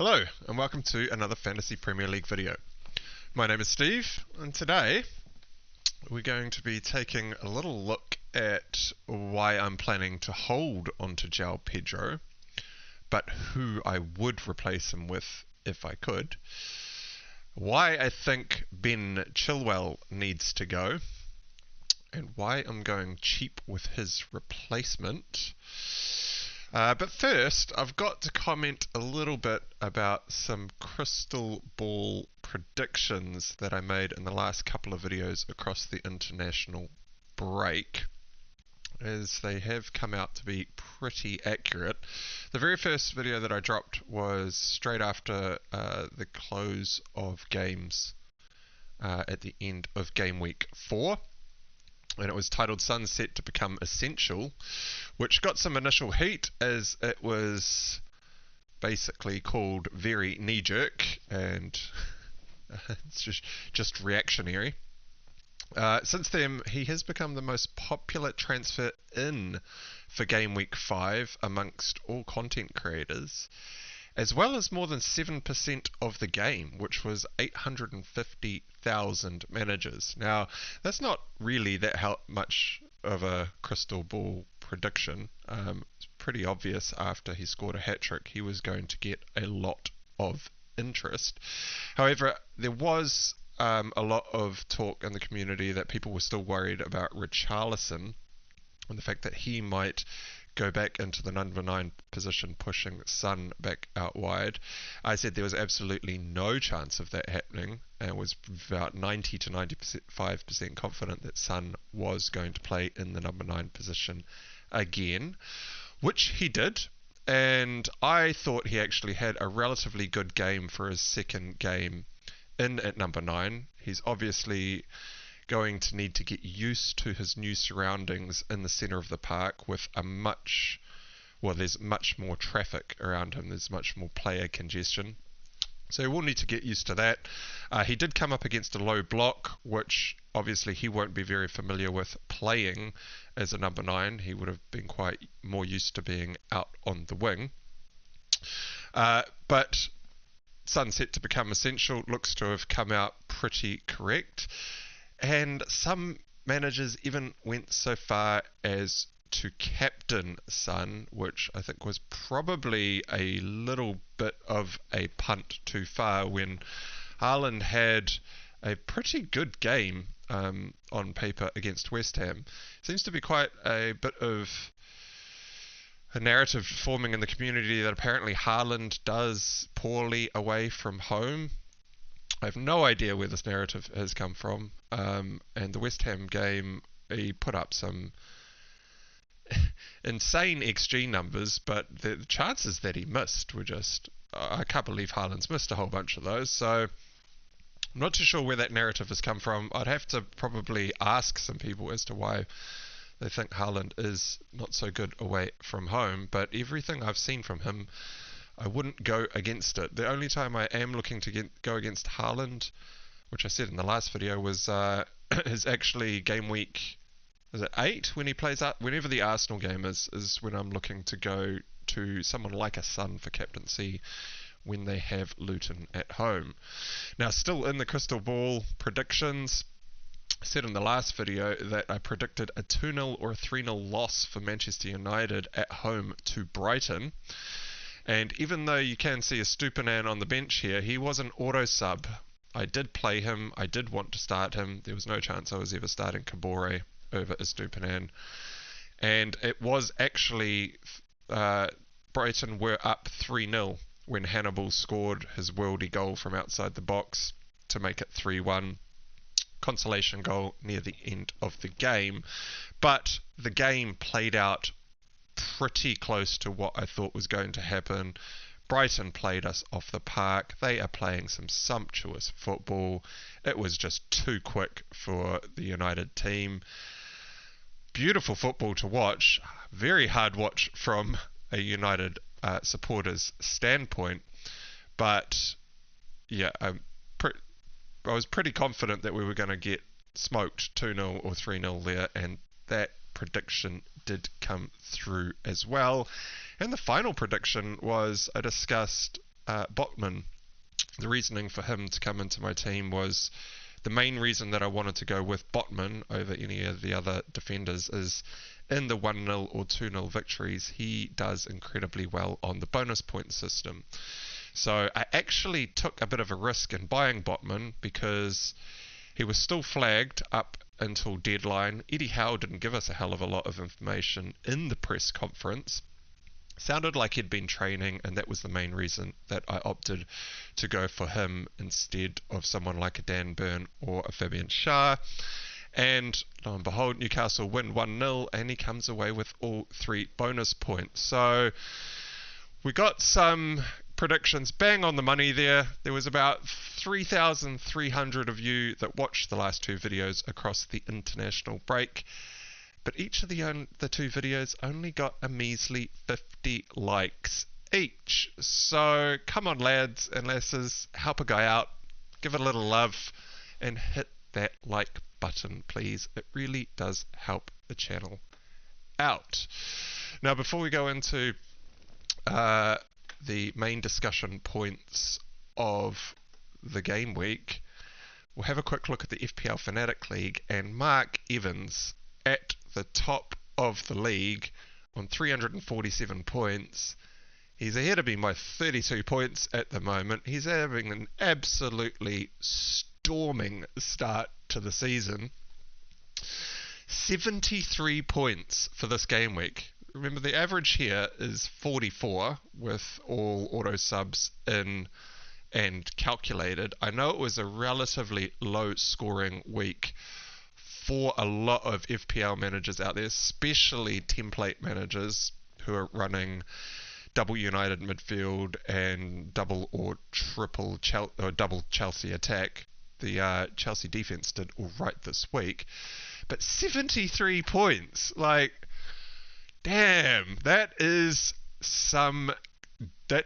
Hello and welcome to another Fantasy Premier League video. My name is Steve and today we're going to be taking a little look at why I'm planning to hold onto Joao Pedro, but who I would replace him with if I could, why I think Ben Chilwell needs to go, and why I'm going cheap with his replacement. But first, I've got to comment a little bit about some crystal ball predictions that I made in the last couple of videos across the international break, as they have come out to be pretty accurate. The very first video that I dropped was straight after the close of games at the end of game week 4. And it was titled Sunset to Become Essential, which got some initial heat as it was basically called very knee-jerk and it's just reactionary. Since then, he has become the most popular transfer in for game week 5 amongst all content creators, as well as more than 7% of the game, which was 850,000 managers. Now, that's not really that much of a crystal ball prediction. It's pretty obvious after he scored a hat-trick he was going to get a lot of interest. However, there was a lot of talk in the community that people were still worried about Richarlison and the fact that he might go back into the number 9 position, pushing Son back out wide. I said there was absolutely no chance of that happening and was about 90 to 95% confident that Son was going to play in the number 9 position again, which he did. And I thought he actually had a relatively good game for his second game in at number 9. He's obviously going to need to get used to his new surroundings in the centre of the park with there's much more traffic around him, there's much more player congestion. So he will need to get used to that. He did come up against a low block, which obviously he won't be very familiar with playing as a number 9. He would have been quite more used to being out on the wing. But Sunset to Become Essential looks to have come out pretty correct. And some managers even went so far as to captain Son, which I think was probably a little bit of a punt too far when Haaland had a pretty good game on paper against West Ham. Seems to be quite a bit of a narrative forming in the community that apparently Haaland does poorly away from home. I have no idea where this narrative has come from, and the West Ham game, he put up some insane XG numbers, but the chances that he missed were just, I can't believe Haaland's missed a whole bunch of those, so I'm not too sure where that narrative has come from. I'd have to probably ask some people as to why they think Haaland is not so good away from home, but everything I've seen from him, I wouldn't go against it. The only time I am looking to go against Haaland, which I said in the last video, was is actually game week, is it 8 when he plays out? Whenever the Arsenal game is when I'm looking to go to someone like a Son for captaincy when they have Luton at home. Now, still in the crystal ball predictions, I said in the last video that I predicted a 2-0 or a 3-0 loss for Manchester United at home to Brighton. And even though you can see a Stupinan on the bench here, he was an auto sub. I did play him. I did want to start him. There was no chance I was ever starting Kabore over Stupinan. And it was actually Brighton were up 3-0 when Hannibal scored his worldy goal from outside the box to make it 3-1. Consolation goal near the end of the game. But the game played out pretty close to what I thought was going to happen. Brighton played us off the park. They are playing some sumptuous football. It was just too quick for the United team. Beautiful football to watch. Very hard watch from a United supporter's standpoint. But yeah, I was pretty confident that we were going to get smoked 2-0 or 3-0 there, and that prediction did come through as well. And the final prediction was, I discussed Botman. The reasoning for him to come into my team was the main reason that I wanted to go with Botman over any of the other defenders is in the 1-0 or 2-0 victories, he does incredibly well on the bonus point system. So I actually took a bit of a risk in buying Botman because he was still flagged up until deadline. Eddie Howe didn't give us a hell of a lot of information in the press conference. Sounded like he'd been training, and that was the main reason that I opted to go for him instead of someone like a Dan Burn or a Fabian Schär. And lo and behold, Newcastle win 1-0, and he comes away with all 3 bonus points. So we got some predictions bang on the money there. There was about 3,300 of you that watched the last 2 videos across the international break. But each of the 2 videos only got a measly 50 likes each. So come on, lads and lasses, help a guy out, give it a little love, and hit that like button, please. It really does help the channel out. Now, before we go into the main discussion points of the game week, we'll have a quick look at the FPLFanatic League, and Mark Evans at the top of the league on 347 points. He's ahead of me by 32 points at the moment. He's having an absolutely storming start to the season. 73 points for this game week. Remember, the average here is 44 with all auto subs in and calculated. I know it was a relatively low scoring week for a lot of FPL managers out there, especially template managers who are running double United midfield and double or triple double Chelsea attack. The Chelsea defense did all right this week, but 73 points, like, damn, that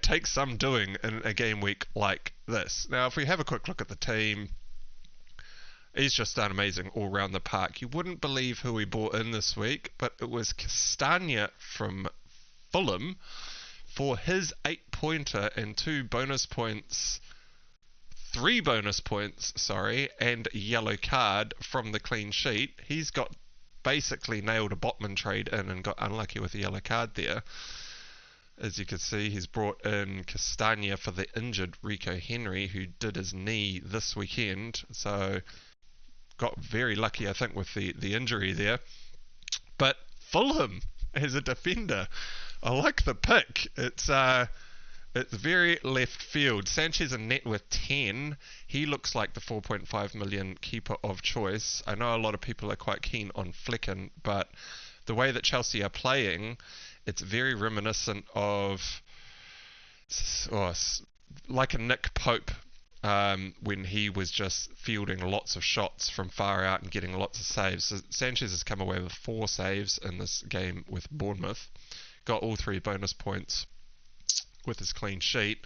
takes some doing in a game week like this. Now, if we have a quick look at the team, he's just done amazing all round the park. You wouldn't believe who we brought in this week, but it was Castagna from Fulham for his 8-pointer and 3 bonus points, and a yellow card from the clean sheet. He's got basically nailed a Botman trade in and got unlucky with a yellow card there. As you can see, he's brought in Castagna for the injured Rico Henry, who did his knee this weekend. So got very lucky, I think, with the injury there. But Fulham as a defender, I like the pick. It's very left field. Sanchez in net with 10. He looks like the 4.5 million keeper of choice. I know a lot of people are quite keen on Flecken, but the way that Chelsea are playing, it's very reminiscent of like a Nick Pope when he was just fielding lots of shots from far out and getting lots of saves. So Sanchez has come away with 4 saves in this game with Bournemouth. Got all 3 bonus points with his clean sheet.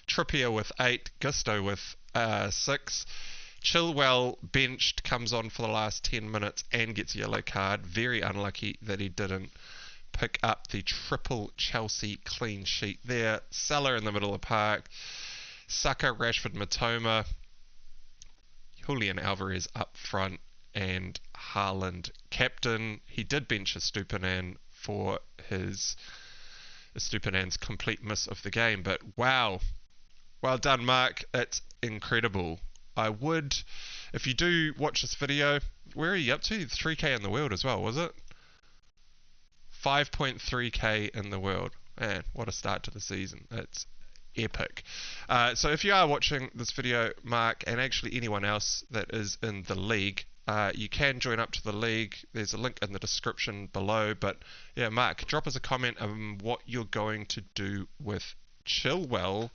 Trippier with 8, Gusto with 6. Chilwell benched, comes on for the last 10 minutes and gets a yellow card. Very unlucky that he didn't pick up the triple Chelsea clean sheet there. Salah in the middle of the park. Saka, Rashford, Matoma. Julian Alvarez up front, and Haaland captain. He did bench Estupiñán for Estupiñán's complete miss of the game, but wow. Well done, Mark. That's incredible. I would, if you do watch this video, where are you up to? 3k in the world as well, was it? 5.3k in the world. Man, what a start to the season. That's epic. So if you are watching this video, Mark, and actually anyone else that is in the league, you can join up to the league. There's a link in the description below. But yeah, Mark, drop us a comment on what you're going to do with Chilwell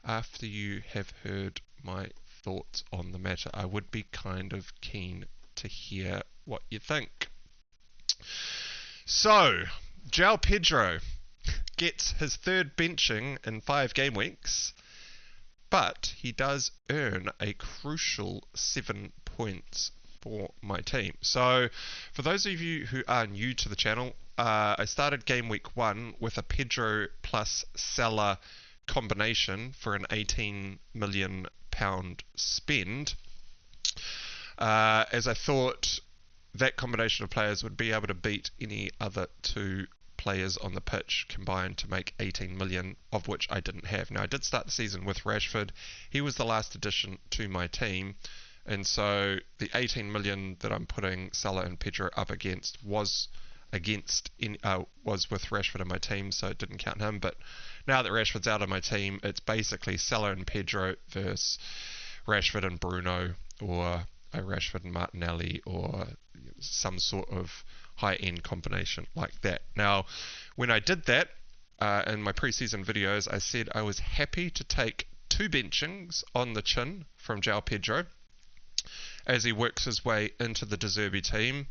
after you have heard my thoughts on the matter. I would be kind of keen to hear what you think. So, Joao Pedro gets his 3rd benching in 5 game weeks, but he does earn a crucial 7 points for my team. So, for those of you who are new to the channel, I started game week 1 with a Pedro plus Salah combination for an £18 million spend, as I thought that combination of players would be able to beat any other two players on the pitch combined to make 18 million, of which I didn't have. Now, I did start the season with Rashford. He was the last addition to my team, and so the 18 million that I'm putting Salah and Pedro up against was with Rashford in my team, so it didn't count him. But now that Rashford's out of my team, it's basically Salah and Pedro versus Rashford and Bruno, or a Rashford and Martinelli, or some sort of high-end combination like that. Now, when I did that in my preseason videos, I said I was happy to take 2 benchings on the chin from Joao Pedro as he works his way into the De Zerbi team,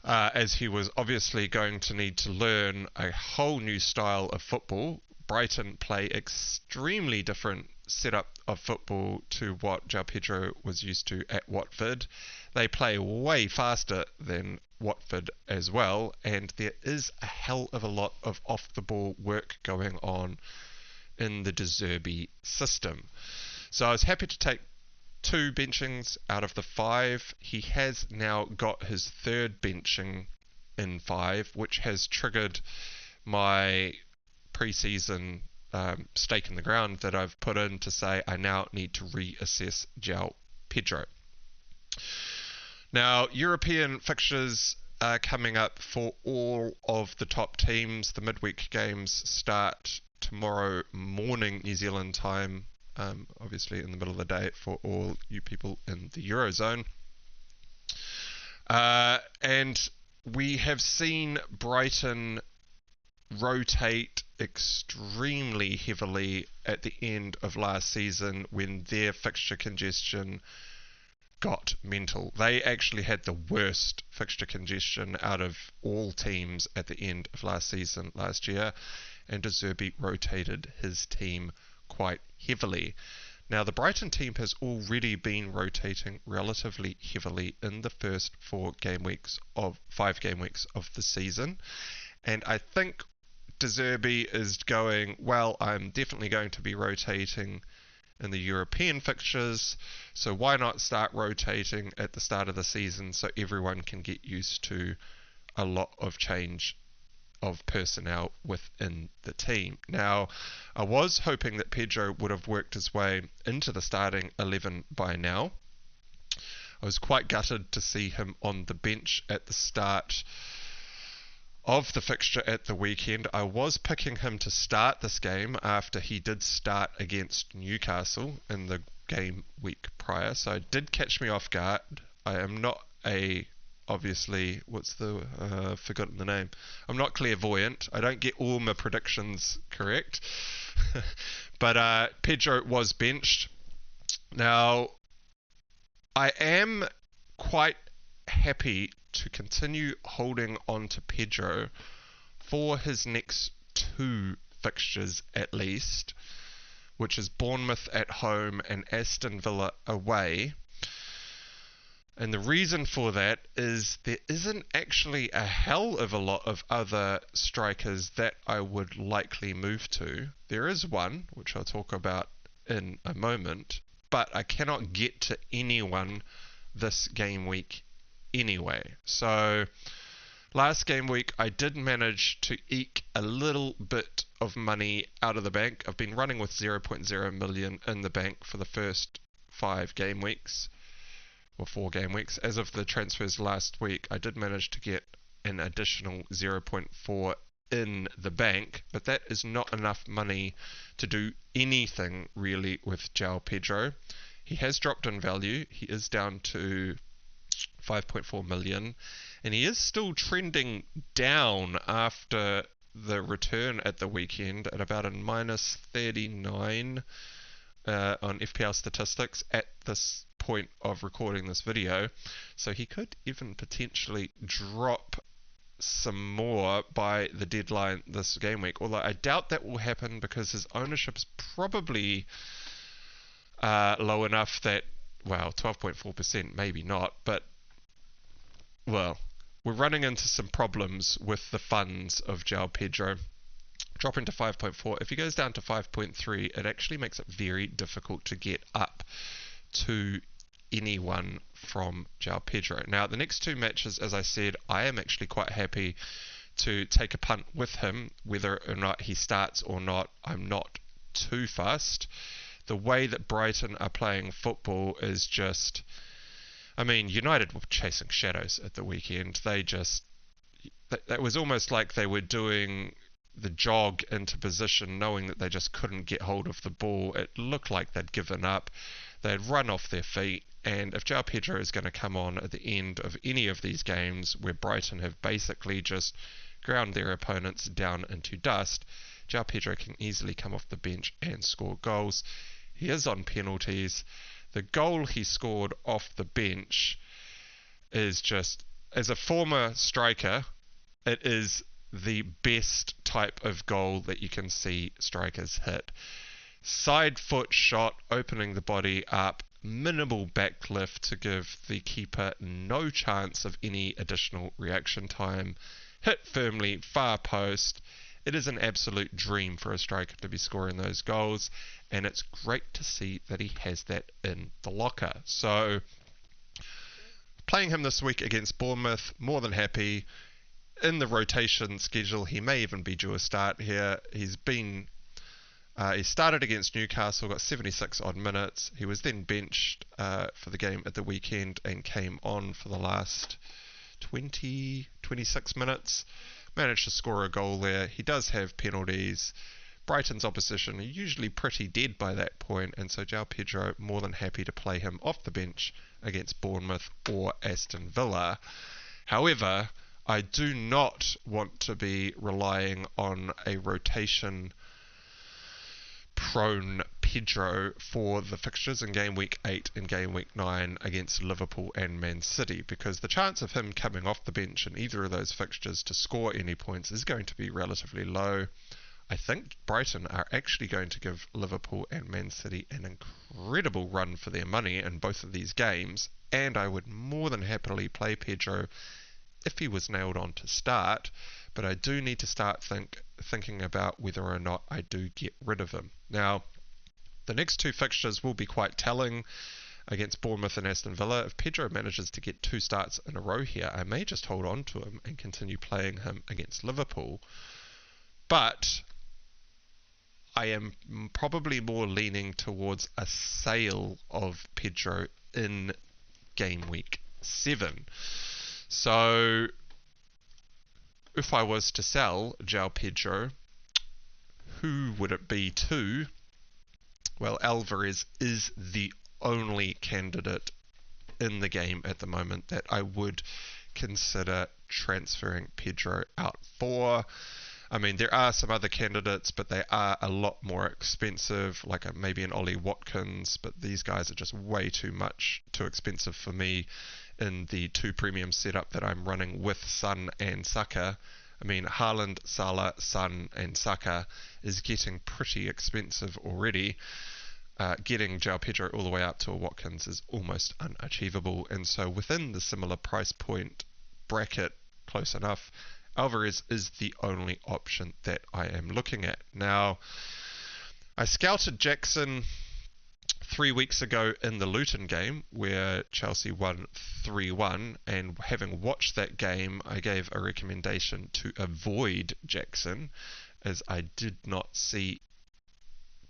as he was obviously going to need to learn a whole new style of football. Brighton play extremely different setup of football to what Joao Pedro was used to at Watford. They play way faster than Watford as well, and there is a hell of a lot of off-the-ball work going on in the De Zerbi system. So I was happy to take 2 benchings out of the 5. He has now got his 3rd benching in 5, which has triggered my pre-season stake in the ground that I've put in to say I now need to reassess Joao Pedro. Now, European fixtures are coming up for all of the top teams. The midweek games start tomorrow morning New Zealand time, obviously in the middle of the day for all you people in the Eurozone. And we have seen Brighton rotate extremely heavily at the end of last season when their fixture congestion got mental. They actually had the worst fixture congestion out of all teams at the end of last season last year, and De Zerbi rotated his team quite heavily. Now, the Brighton team has already been rotating relatively heavily in the first 5 game weeks of the season, and I think De Zerbi is going, well, I'm definitely going to be rotating in the European fixtures, so why not start rotating at the start of the season so everyone can get used to a lot of change of personnel within the team. Now, I was hoping that Pedro would have worked his way into the starting 11 by now. I was quite gutted to see him on the bench at the start of the fixture at the weekend. I was picking him to start this game after he did start against Newcastle in the game week prior, so it did catch me off guard. I am not obviously, forgotten the name. I'm not clairvoyant. I don't get all my predictions correct. But Pedro was benched. Now, I am quite happy to continue holding on to Pedro for his next 2 fixtures at least, which is Bournemouth at home and Aston Villa away. And the reason for that is there isn't actually a hell of a lot of other strikers that I would likely move to. There is one, which I'll talk about in a moment, but I cannot get to anyone this game week anyway. So last game week I did manage to eke a little bit of money out of the bank. I've been running with 0.0 million in the bank for the first 5 game weeks, or 4 game weeks. As of the transfers last week, I did manage to get an additional 0.4 in the bank, but that is not enough money to do anything really with Joao Pedro. He has dropped in value. He is down to 5.4 million, and he is still trending down after the return at the weekend at about a minus 39 on FPL statistics at this point of recording this video, so he could even potentially drop some more by the deadline this game week, although I doubt that will happen because his ownership is probably low enough that, well, 12.4% maybe not, but well, we're running into some problems with the funds of Joao Pedro. dropping to 5.4. If he goes down to 5.3, it actually makes it very difficult to get up to anyone from Joao Pedro. Now, the next two matches, as I said, I am actually quite happy to take a punt with him. Whether or not he starts or not, I'm not too fussed. The way that Brighton are playing football is just... I mean, United were chasing shadows at the weekend. That was almost like they were doing the jog into position, knowing that they just couldn't get hold of the ball. It looked like they'd given up. They'd run off their feet. And if Joao Pedro is going to come on at the end of any of these games where Brighton have basically just ground their opponents down into dust, Joao Pedro can easily come off the bench and score goals. He is on penalties. The goal he scored off the bench is just, as a former striker, it is the best type of goal that you can see strikers hit. Side foot shot, opening the body up, minimal backlift to give the keeper no chance of any additional reaction time. Hit firmly, far post. It is an absolute dream for a striker to be scoring those goals, and it's great to see that he has that in the locker. So, playing him this week against Bournemouth, more than happy. In the rotation schedule, he may even be due a start here. He started against Newcastle, got 76 odd minutes. He was then benched for the game at the weekend and came on for the last 26 minutes. Managed to score a goal there. He does have penalties. Brighton's opposition are usually pretty dead by that point, and so Joao Pedro more than happy to play him off the bench against Bournemouth or Aston Villa. However, I do not want to be relying on a rotation prone Pedro for the fixtures in game week 8 and game week 9 against Liverpool and Man City, because the chance of him coming off the bench in either of those fixtures to score any points is going to be relatively low. I think Brighton are actually going to give Liverpool and Man City an incredible run for their money in both of these games, and I would more than happily play Pedro if he was nailed on to start, but I do need to start thinking about whether or not I do get rid of him. Now, the next two fixtures will be quite telling against Bournemouth and Aston Villa. If Pedro manages to get 2 starts in a row here, I may just hold on to him and continue playing him against Liverpool. But I am probably more leaning towards a sale of Pedro in game week 7. So, if I was to sell Joao Pedro, who would it be to? Well, Alvarez is the only candidate in the game at the moment that I would consider transferring Pedro out for. I mean, there are some other candidates, but they are a lot more expensive, like maybe an Ollie Watkins, but these guys are just way too expensive for me in the 2 premium setup that I'm running with Son and Saka. I mean, Haaland, Salah, Son and Saka is getting pretty expensive already. Getting Joao Pedro all the way up to a Watkins is almost unachievable, and so within the similar price point bracket, close enough, Alvarez is the only option that I am looking at. Now, I scouted Jackson 3 weeks ago in the Luton game where Chelsea won 3-1, and having watched that game, I gave a recommendation to avoid Jackson, as I did not see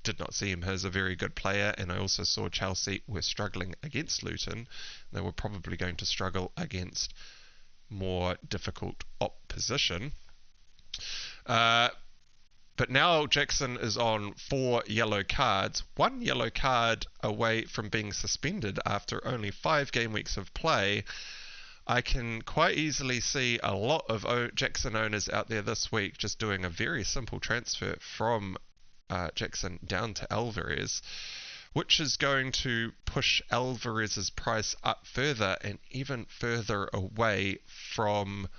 him as a very good player, and I also saw Chelsea were struggling against Luton. They were probably going to struggle against more difficult opposition. But now Jackson is on 4 yellow cards, 1 yellow card away from being suspended after only 5 game weeks of play. I can quite easily see a lot of Jackson owners out there this week just doing a very simple transfer from Jackson down to Alvarez, which is going to push Alvarez's price up further and even further away from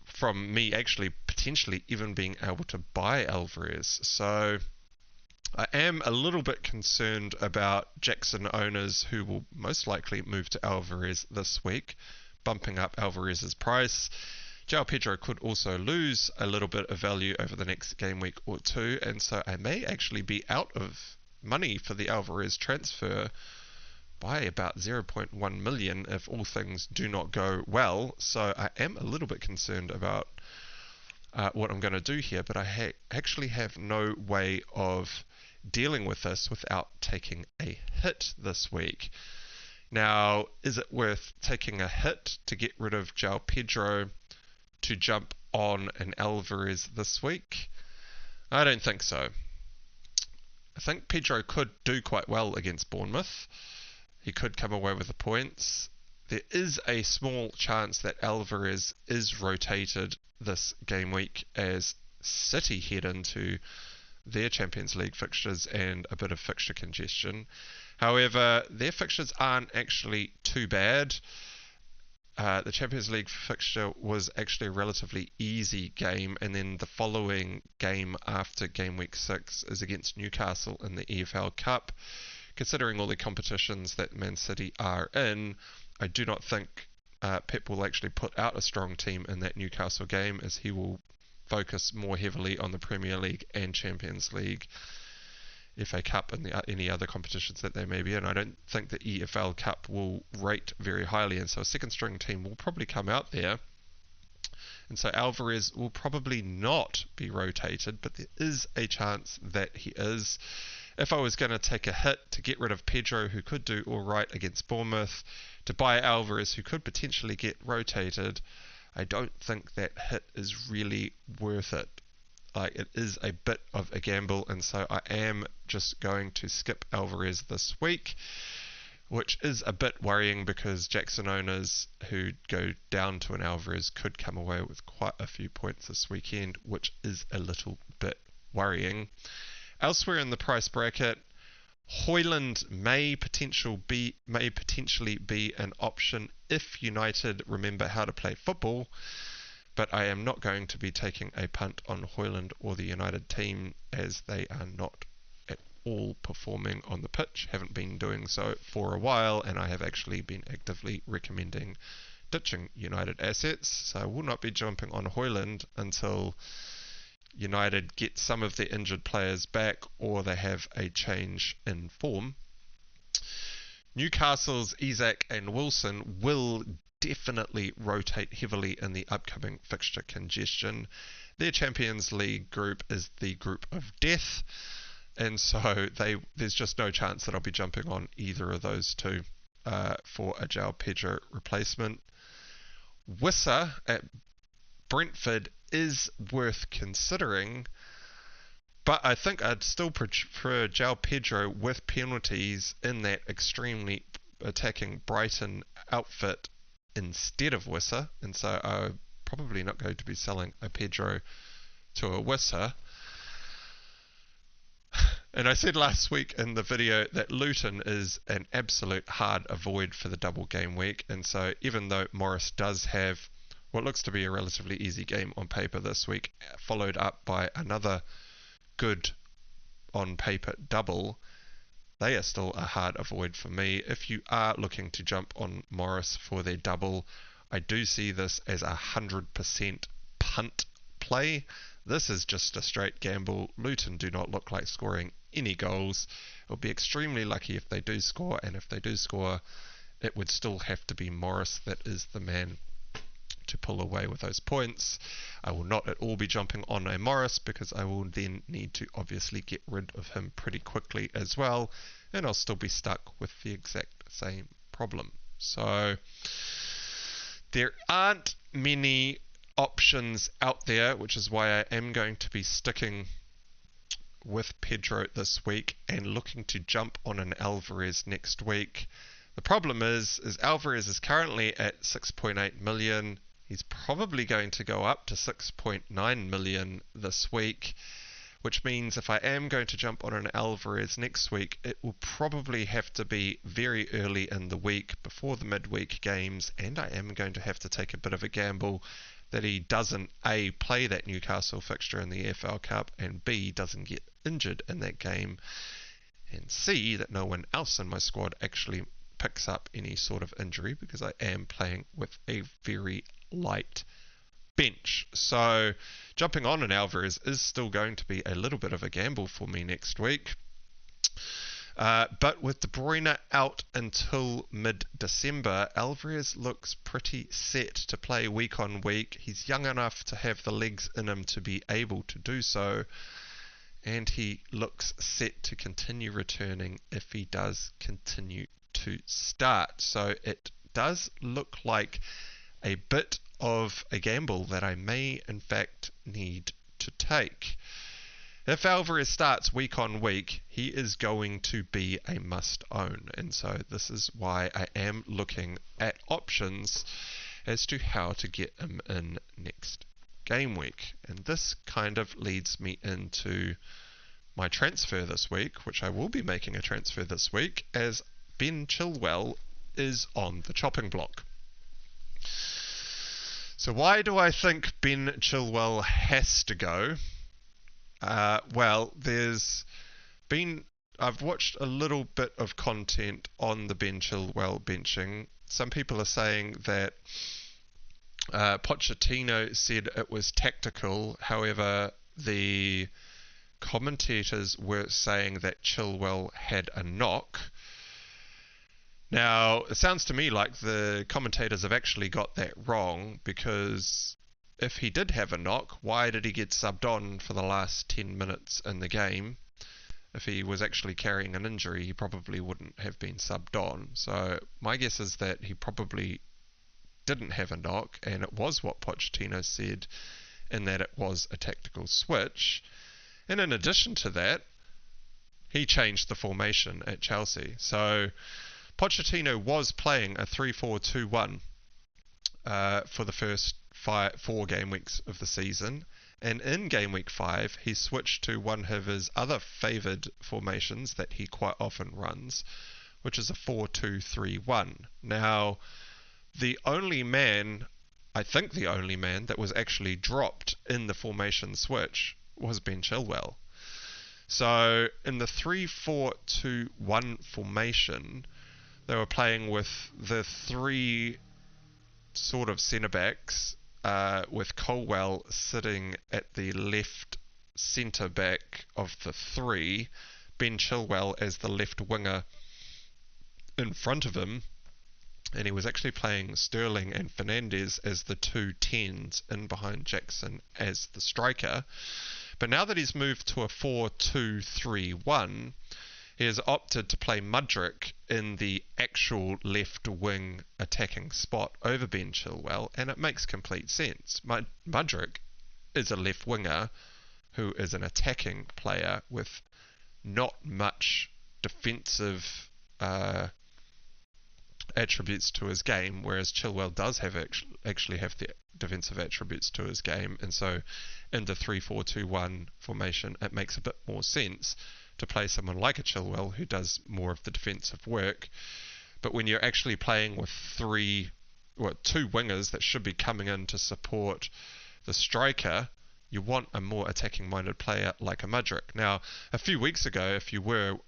from me actually potentially even being able to buy Alvarez. So I am a little bit concerned about Jackson owners who will most likely move to Alvarez this week, bumping up Alvarez's price. Joao Pedro could also lose a little bit of value over the next game week or two, and so I may actually be out of money for the Alvarez transfer by about 0.1 million if all things do not go well. So I am a little bit concerned about what I'm going to do here, but I actually have no way of dealing with this without taking a hit this week. Now, is it worth taking a hit to get rid of Joao Pedro to jump on an Alvarez this week? I don't think so. I think Pedro could do quite well against Bournemouth. He could come away with the points. There is a small chance that Alvarez is rotated this game week as City head into their Champions League fixtures and a bit of fixture congestion. However, their fixtures aren't actually too bad. The Champions League fixture was actually a relatively easy game, and then the following game after game week 6 is against Newcastle in the EFL Cup. Considering all the competitions that Man City are in, I do not think Pep will actually put out a strong team in that Newcastle game, as he will focus more heavily on the Premier League and Champions League, FA Cup and any other competitions that they may be in. I don't think the EFL Cup will rate very highly, and so a second string team will probably come out there. And so Alvarez will probably not be rotated, but there is a chance that he is. If I was going to take a hit to get rid of Pedro, who could do all right against Bournemouth, to buy Alvarez, who could potentially get rotated, I don't think that hit is really worth it. Like, it is a bit of a gamble, and so I am just going to skip Alvarez this week, which is a bit worrying because Jackson owners who go down to an Alvarez could come away with quite a few points this weekend, which is a little bit worrying. Elsewhere in the price bracket, Højlund may potentially be an option if United remember how to play football, but I am not going to be taking a punt on Højlund or the United team, as they are not at all performing on the pitch, haven't been doing so for a while, and I have actually been actively recommending ditching United assets, so I will not be jumping on Højlund until United get some of their injured players back or they have a change in form. Newcastle's Isak and Wilson will definitely rotate heavily in the upcoming fixture congestion. Their Champions League group is the group of death, and so there's just no chance that I'll be jumping on either of those two for a Joao Pedro replacement. Wissa at Brentford is worth considering, but I think I'd still prefer Joao Pedro with penalties in that extremely attacking Brighton outfit instead of Wissa, and so I'm probably not going to be selling a Pedro to a Wissa. And I said last week in the video that Luton is an absolute hard avoid for the double game week, and so even though Morris does have what looks to be a relatively easy game on paper this week, followed up by another good on paper double, they are still a hard avoid for me. If you are looking to jump on Morris for their double, I do see this as 100% punt play. This is just a straight gamble. Luton do not look like scoring any goals. It'll be extremely lucky if they do score, and if they do score, it would still have to be Morris that is the man to pull away with those points. I will not at all be jumping on a Morris because I will then need to obviously get rid of him pretty quickly as well, and I'll still be stuck with the exact same problem. So there aren't many options out there, which is why I am going to be sticking with Pedro this week and looking to jump on an Alvarez next week. The problem is Alvarez is currently at 6.8 million. He's probably going to go up to 6.9 million this week, which means if I am going to jump on an Alvarez next week, it will probably have to be very early in the week before the midweek games, and I am going to have to take a bit of a gamble that he doesn't A, play that Newcastle fixture in the EFL Cup, and B, doesn't get injured in that game, and C, that no one else in my squad actually picks up any sort of injury, because I am playing with a very light bench. So jumping on an Alvarez is still going to be a little bit of a gamble for me next week. But with De Bruyne out until mid-December, Alvarez looks pretty set to play week on week. He's young enough to have the legs in him to be able to do so, and he looks set to continue returning if he does continue to start. So it does look like a bit of a gamble that I may in fact need to take. If Alvarez starts week on week, he is going to be a must-own, and so this is why I am looking at options as to how to get him in next game week. And this kind of leads me into my transfer this week, which I will be making a transfer this week, as Ben Chilwell is on the chopping block. So why do I think Ben Chilwell has to go? Well, I've watched a little bit of content on the Ben Chilwell benching. Some people are saying that Pochettino said it was tactical. However, the commentators were saying that Chilwell had a knock. Now, it sounds to me like the commentators have actually got that wrong, because if he did have a knock, why did he get subbed on for the last 10 minutes in the game? If he was actually carrying an injury, he probably wouldn't have been subbed on. So my guess is that he probably didn't have a knock, and it was what Pochettino said, in that it was a tactical switch. And in addition to that, he changed the formation at Chelsea. So Pochettino was playing a 3-4-2-1 for the first 4 game weeks of the season, and in game week 5 he switched to one of his other favoured formations that he quite often runs, which is a 4-2-3-1. Now, I think the only man that was actually dropped in the formation switch was Ben Chilwell. So in the 3-4-2-1 formation, they were playing with the 3 sort of centre-backs, with Chilwell sitting at the left centre-back of the 3, Ben Chilwell as the left winger in front of him, and he was actually playing Sterling and Fernandes as the 2 10s in behind Jackson as the striker. But now that he's moved to a 4-2-3-1, he has opted to play Mudryk in the actual left wing attacking spot over Ben Chilwell, and it makes complete sense. Mudryk is a left winger who is an attacking player with not much defensive attributes to his game, whereas Chilwell does actually have the defensive attributes to his game, and so in the 3-4-2-1 formation it makes a bit more sense to play someone like a Chilwell who does more of the defensive work. But when you're actually playing with 2 wingers that should be coming in to support the striker, you want a more attacking minded player like a Mudryk. Now, a few weeks ago, if you are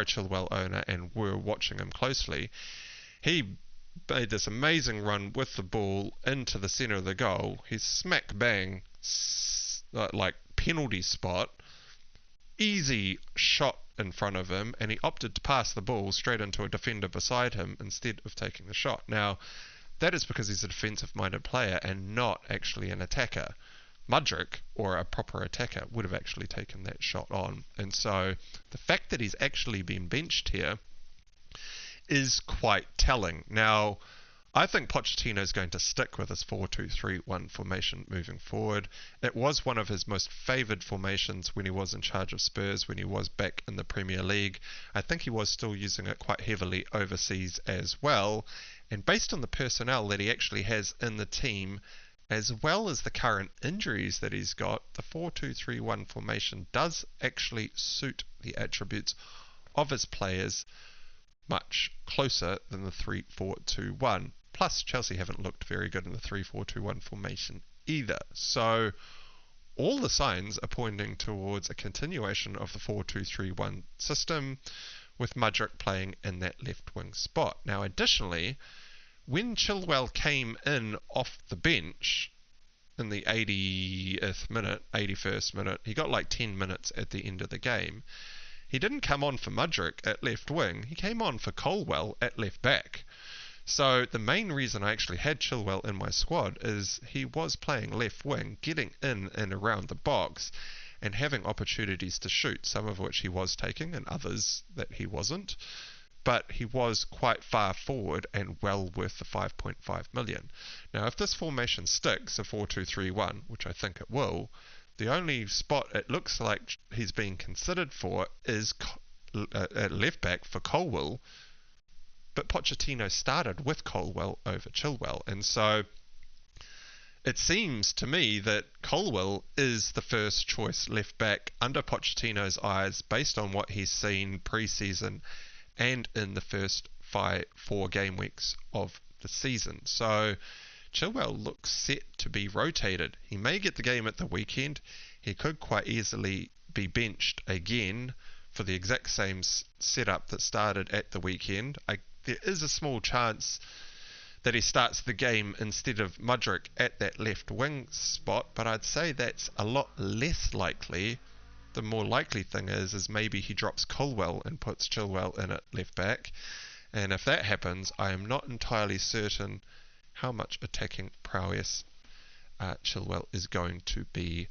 a Chilwell owner and were watching him closely, he made this amazing run with the ball into the centre of the goal. He's smack bang, like penalty spot, easy shot in front of him, and he opted to pass the ball straight into a defender beside him instead of taking the shot. Now, that is because he's a defensive-minded player and not actually an attacker. Mudryk, or a proper attacker, would have actually taken that shot on. And so the fact that he's actually been benched here is quite telling. Now, I think Pochettino is going to stick with his 4-2-3-1 formation moving forward. It was one of his most favoured formations when he was in charge of Spurs, when he was back in the Premier League. I think he was still using it quite heavily overseas as well. And based on the personnel that he actually has in the team, as well as the current injuries that he's got, the 4-2-3-1 formation does actually suit the attributes of his players much closer than the 3-4-2-1. Plus, Chelsea haven't looked very good in the 3-4-2-1 formation either. So, all the signs are pointing towards a continuation of the 4-2-3-1 system, with Mudryk playing in that left wing spot. Now, additionally, when Chilwell came in off the bench, in the 80th minute, 81st minute. He got like 10 minutes at the end of the game. He didn't come on for Mudryk at left wing. He came on for Chilwell at left back. So the main reason I actually had Chilwell in my squad is he was playing left wing, getting in and around the box and having opportunities to shoot, some of which he was taking and others that he wasn't. But he was quite far forward and well worth the 5.5 million. Now, if this formation sticks, a 4-2-3-1, which I think it will, the only spot it looks like he's being considered for is at left back for Chilwell. But Pochettino started with Chilwell over Chilwell, and so it seems to me that Chilwell is the first choice left back under Pochettino's eyes based on what he's seen pre-season and in the first 4 game weeks of the season. So Chilwell looks set to be rotated. He may get the game at the weekend. He could quite easily be benched again for the exact same setup that started at the weekend. There is a small chance that he starts the game instead of Mudryk at that left wing spot, but I'd say that's a lot less likely. The more likely thing is maybe he drops Chilwell and puts Chilwell in at left back. And if that happens, I am not entirely certain how much attacking prowess Chilwell is going to be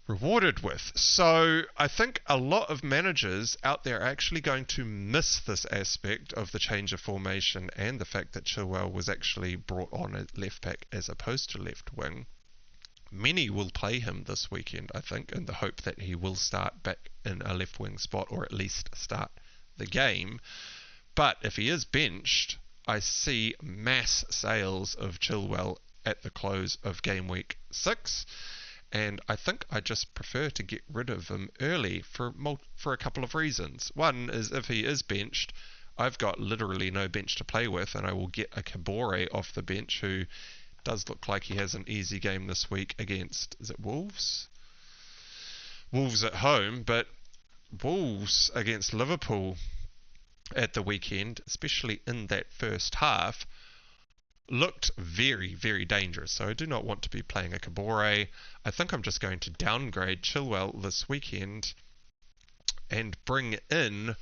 rewarded with. So I think a lot of managers out there are actually going to miss this aspect of the change of formation and the fact that Chilwell was actually brought on at left back as opposed to left wing. Many will play him this weekend, I think, in the hope that he will start back in a left wing spot or at least start the game. But if he is benched, I see mass sales of Chilwell at the close of game week 6. And I think I just prefer to get rid of him early for a couple of reasons. One is if he is benched, I've got literally no bench to play with, and I will get a Kabore off the bench who does look like he has an easy game this week against, is it Wolves? Wolves at home, but Wolves against Liverpool at the weekend, especially in that first half, looked very, very dangerous. So I do not want to be playing a Kabore. I think I'm just going to downgrade Chilwell this weekend and bring in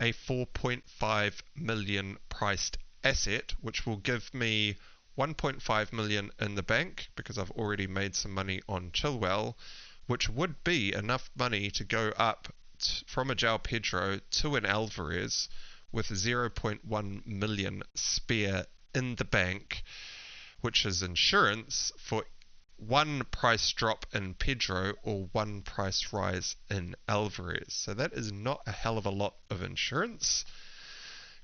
a 4.5 million priced asset, which will give me 1.5 million in the bank because I've already made some money on Chilwell, which would be enough money to go up from a Joao Pedro to an Alvarez with 0.1 million spare in the bank, which is insurance for one price drop in Pedro or one price rise in Alvarez. So that is not a hell of a lot of insurance,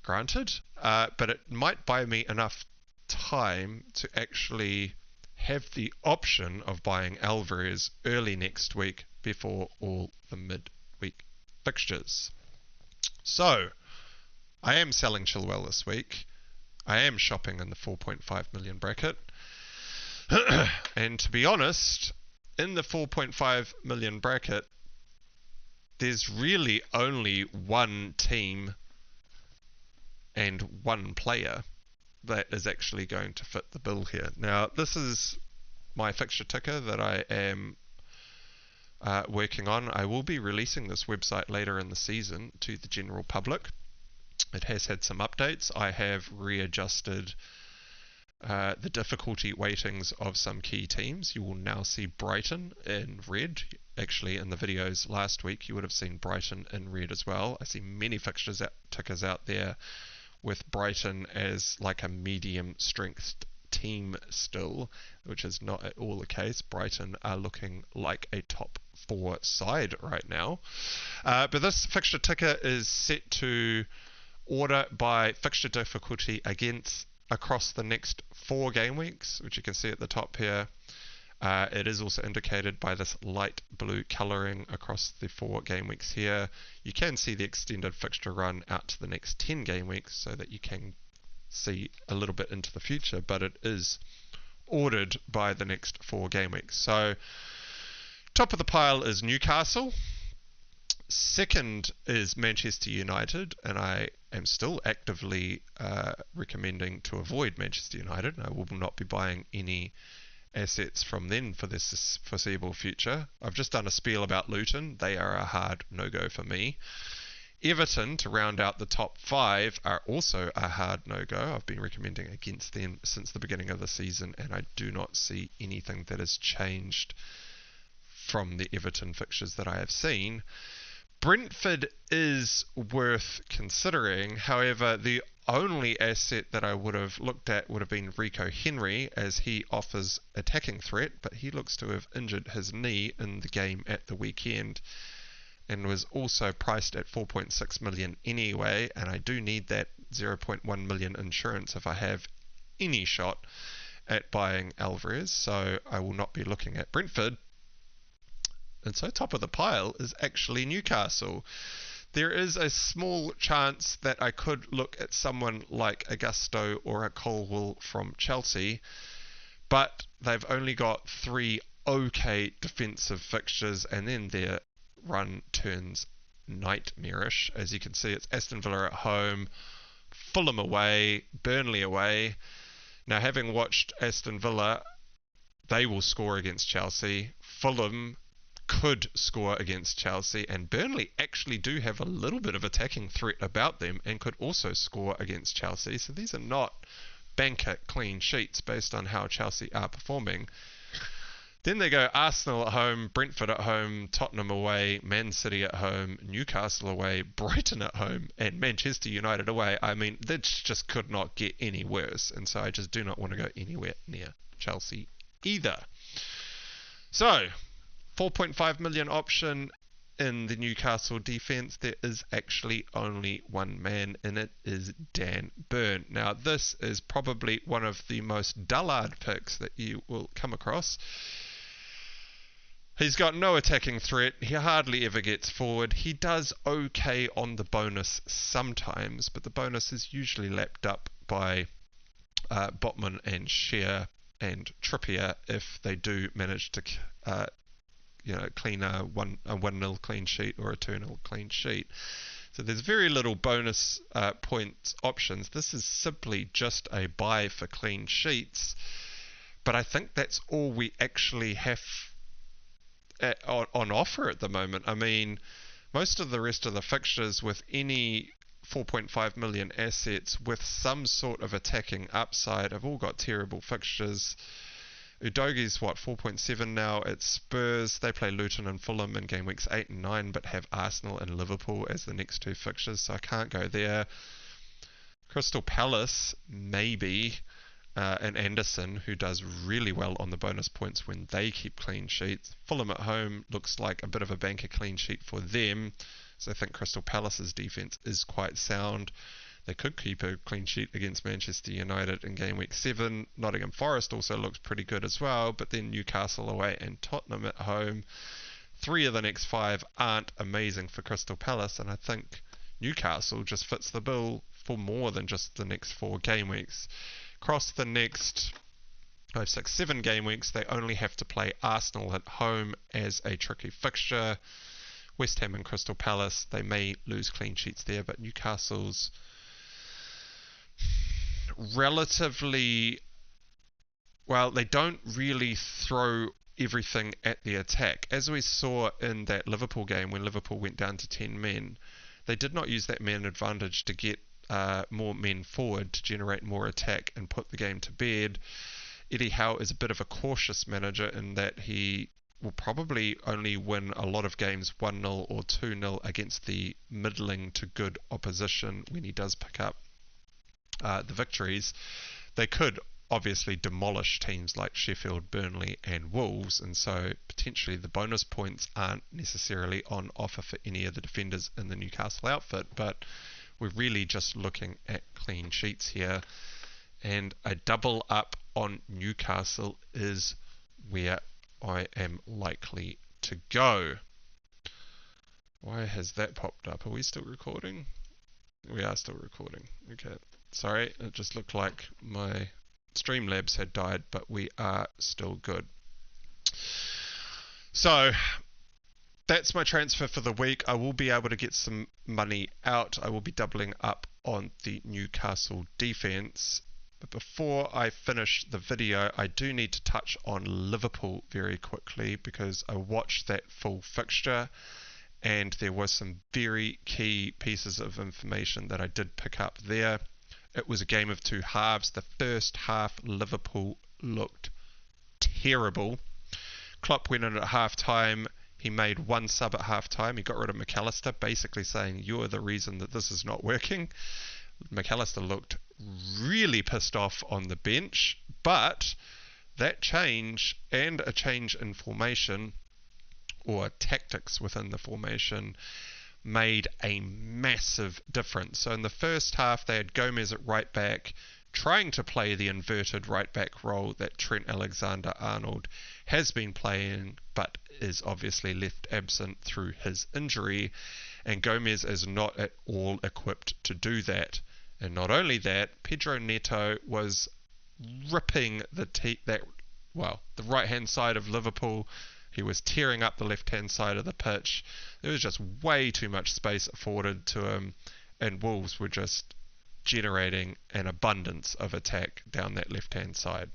granted, but it might buy me enough time to actually have the option of buying Alvarez early next week before all the midweek fixtures. So I am selling Chilwell this week. I am shopping in the 4.5 million bracket. And to be honest, in the 4.5 million bracket, there's really only one team and one player that is actually going to fit the bill here. Now, this is my fixture ticker that I am working on. I will be releasing this website later in the season to the general public. It has had some updates. I have readjusted the difficulty weightings of some key teams. You will now see Brighton in red. Actually, in the videos last week, you would have seen Brighton in red as well. I see many fixtures tickers out there with Brighton as like a medium strength team still, which is not at all the case. Brighton are looking like a top 4 side right now. But this fixture ticker is set to order by fixture difficulty across the next 4 game weeks, which you can see at the top here. It is also indicated by this light blue colouring across the 4 game weeks here. You can see the extended fixture run out to the next 10 game weeks so that you can see a little bit into the future, but it is ordered by the next 4 game weeks. So top of the pile is Newcastle. Second is Manchester United, and I am still actively recommending to avoid Manchester United. I will not be buying any assets from then for this foreseeable future. I've just done a spiel about Luton. They are a hard no-go for me. Everton, to round out the top 5, are also a hard no-go. I've been recommending against them since the beginning of the season, and I do not see anything that has changed from the Everton fixtures that I have seen. Brentford is worth considering. However, the only asset that I would have looked at would have been Rico Henry, as he offers attacking threat, but he looks to have injured his knee in the game at the weekend, and was also priced at 4.6 million anyway, and I do need that 0.1 million insurance if I have any shot at buying Alvarez, so I will not be looking at Brentford. And so top of the pile is actually Newcastle. There is a small chance that I could look at someone like Augusto or a Chilwell from Chelsea, but they've only got 3 okay defensive fixtures, and then their run turns nightmarish. As you can see, it's Aston Villa at home, Fulham away, Burnley away. Now, having watched Aston Villa, they will score against Chelsea. Fulham could score against Chelsea, and Burnley actually do have a little bit of attacking threat about them and could also score against Chelsea. So these are not banker clean sheets based on how Chelsea are performing. Then they go Arsenal at home, Brentford at home, Tottenham away, Man City at home, Newcastle away, Brighton at home, and Manchester United away. I mean, that just could not get any worse, and so I just do not want to go anywhere near Chelsea either. So, 4.5 million option in the Newcastle defence. There is actually only one man in it, is Dan Burn. Now, this is probably one of the most dullard picks that you will come across. He's got no attacking threat. He hardly ever gets forward. He does okay on the bonus sometimes, but the bonus is usually lapped up by Botman and Shear and Trippier if they do manage to clean a 1-0 clean sheet or a 2-0 clean sheet. So there's very little bonus points options. This is simply just a buy for clean sheets, but I think that's all we actually have on offer at the moment. I mean, most of the rest of the fixtures with any 4.5 million assets with some sort of attacking upside have all got terrible fixtures. Udogi's 4.7 now at Spurs. They play Luton and Fulham in game weeks 8 and 9, but have Arsenal and Liverpool as the next 2 fixtures, so I can't go there. Crystal Palace, maybe, and Anderson, who does really well on the bonus points when they keep clean sheets. Fulham at home looks like a bit of a banker clean sheet for them, so I think Crystal Palace's defence is quite sound. They could keep a clean sheet against Manchester United in game week 7. Nottingham Forest also looks pretty good as well, but then Newcastle away and Tottenham at home. 3 of the next 5 aren't amazing for Crystal Palace, and I think Newcastle just fits the bill for more than just the next 4 game weeks. Across the next 5, 6, 7 game weeks, they only have to play Arsenal at home as a tricky fixture. West Ham and Crystal Palace, they may lose clean sheets there, but Newcastle's relatively, well, they don't really throw everything at the attack. As we saw in that Liverpool game when Liverpool went down to 10 men, they did not use that man advantage to get more men forward to generate more attack and put the game to bed. Eddie Howe is a bit of a cautious manager in that he will probably only win a lot of games 1-0 or 2-0 against the middling to good opposition when he does pick up the victories. They could obviously demolish teams like Sheffield, Burnley and Wolves, and so potentially the bonus points aren't necessarily on offer for any of the defenders in the Newcastle outfit, but we're really just looking at clean sheets here, and a double up on Newcastle is where I am likely to go. Why has that popped up? Are we still recording? We are still recording. Okay. Sorry, it just looked like my Streamlabs had died, but we are still good. So, that's my transfer for the week. I will be able to get some money out. I will be doubling up on the Newcastle defence. But before I finish the video, I do need to touch on Liverpool very quickly because I watched that full fixture and there were some very key pieces of information that I did pick up there. It was a game of two halves. The first half, Liverpool looked terrible. Klopp went in at half-time. He made one sub at half-time. He got rid of McAllister, basically saying, you're the reason that this is not working. McAllister looked really pissed off on the bench, but that change and a change in formation or tactics within the formation made a massive difference. So in the first half, they had Gomez at right back, trying to play the inverted right back role that Trent Alexander-Arnold has been playing, but is obviously left absent through his injury, and Gomez is not at all equipped to do that. And not only that, Pedro Neto was ripping the right-hand side of Liverpool. He was tearing up the left-hand side of the pitch. There was just way too much space afforded to him, and Wolves were just generating an abundance of attack down that left-hand side.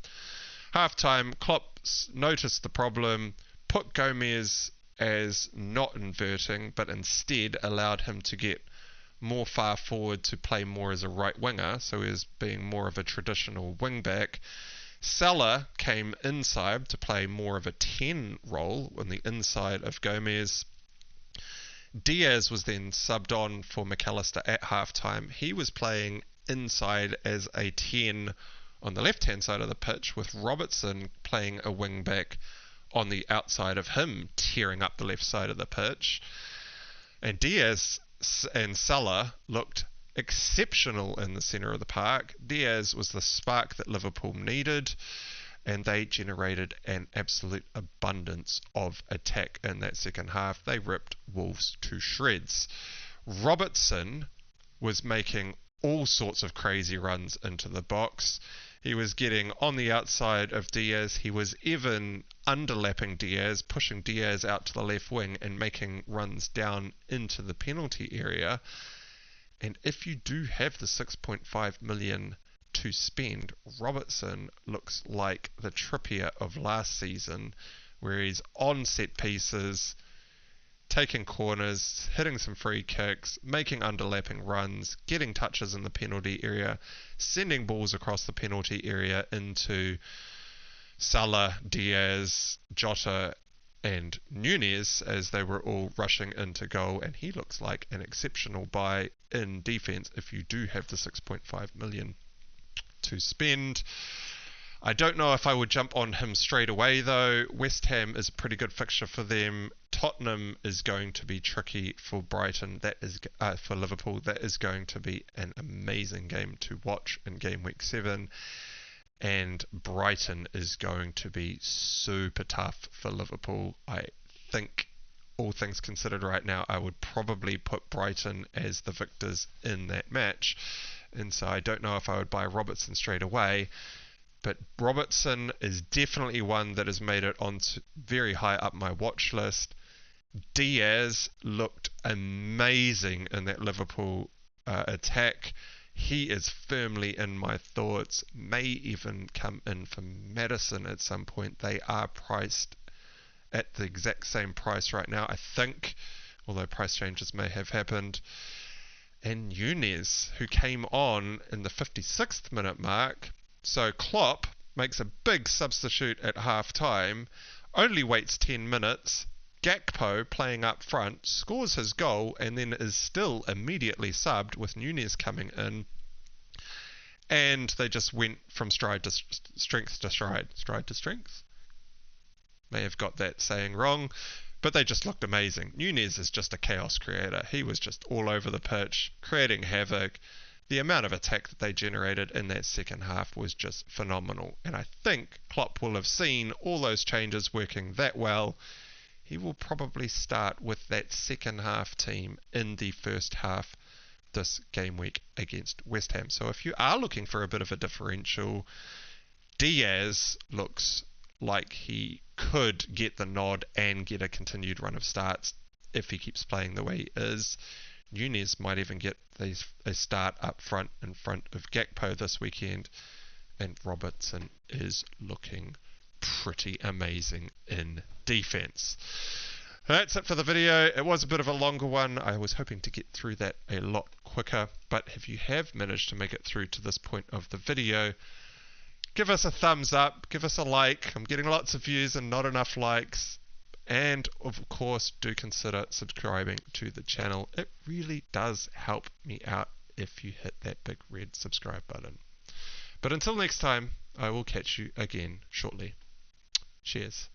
Half-time, Klopp noticed the problem, put Gomez as not inverting, but instead allowed him to get more far forward to play more as a right winger, so he was being more of a traditional wing-back. Salah came inside to play more of a 10 role on the inside of Gomez. Diaz was then subbed on for McAllister at halftime. He was playing inside as a 10 on the left-hand side of the pitch, with Robertson playing a wing-back on the outside of him, tearing up the left side of the pitch. And Diaz and Salah looked exceptional in the centre of the park. Diaz was the spark that Liverpool needed, and they generated an absolute abundance of attack in that second half. They ripped Wolves to shreds. Robertson was making all sorts of crazy runs into the box. He was getting on the outside of Diaz. He was even underlapping Diaz, pushing Diaz out to the left wing and making runs down into the penalty area. And if you do have the 6.5 million to spend, Robertson looks like the Trippier of last season, where he's on set pieces, taking corners, hitting some free kicks, making underlapping runs, getting touches in the penalty area, sending balls across the penalty area into Salah, Diaz, Jota and Nunez as they were all rushing into goal, and he looks like an exceptional buy in defence if you do have the 6.5 million to spend. I don't know if I would jump on him straight away though. West Ham is a pretty good fixture for them. Tottenham is going to be tricky for Brighton. That is for Liverpool. That is going to be an amazing game to watch in game week 7. And Brighton is going to be super tough for Liverpool. I think, all things considered right now, I would probably put Brighton as the victors in that match. And so I don't know if I would buy Robertson straight away. But Robertson is definitely one that has made it onto very high up my watch list. Diaz looked amazing in that Liverpool attack. He is firmly in my thoughts, may even come in for Maddison at some point. They are priced at the exact same price right now, I think, although price changes may have happened. And Nunez, who came on in the 56th minute mark. So Klopp makes a big substitute at half-time, only waits 10 minutes. Gakpo, playing up front, scores his goal and then is still immediately subbed with Nunez coming in. And they just went from stride to strength to stride. Stride to strength? May have got that saying wrong, but they just looked amazing. Nunez is just a chaos creator. He was just all over the pitch, creating havoc. The amount of attack that they generated in that second half was just phenomenal. And I think Klopp will have seen all those changes working that well. He will probably start with that second half team in the first half this game week against West Ham. So if you are looking for a bit of a differential, Diaz looks like he could get the nod and get a continued run of starts if he keeps playing the way he is. Nunez might even get a start up front in front of Gakpo this weekend. and Robertson is looking pretty amazing in defense. That's it for the video. It was a bit of a longer one. I was hoping to get through that a lot quicker, but if you have managed to make it through to this point of the video, give us a thumbs up, give us a like. I'm getting lots of views and not enough likes. And of course, do consider subscribing to the channel. It really does help me out if you hit that big red subscribe button. But until next time, I will catch you again shortly. Cheers.